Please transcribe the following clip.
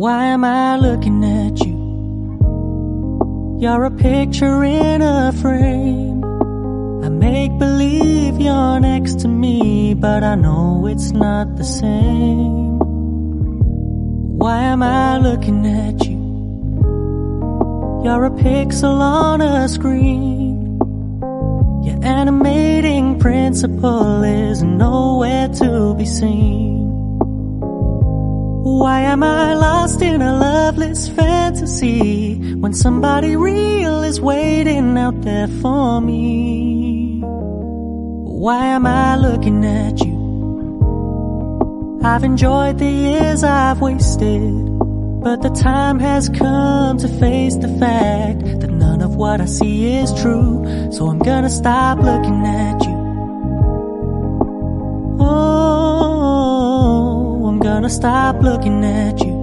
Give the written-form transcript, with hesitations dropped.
Why am I looking at you? You're a picture in a frame. I make believe you're next to me, but I know it's not the same. Why am I looking at you? You're a pixel on a screen. Your animating principle is nowhere to be seen. Why am I lost in a loveless fantasy when somebody real is waiting out there for me? Why am I looking at you? I've enjoyed the years I've wasted, but the time has come to face the fact that none of what I see is true. So I'm gonna stop looking at you. Oh, I'm gonna stop looking at you.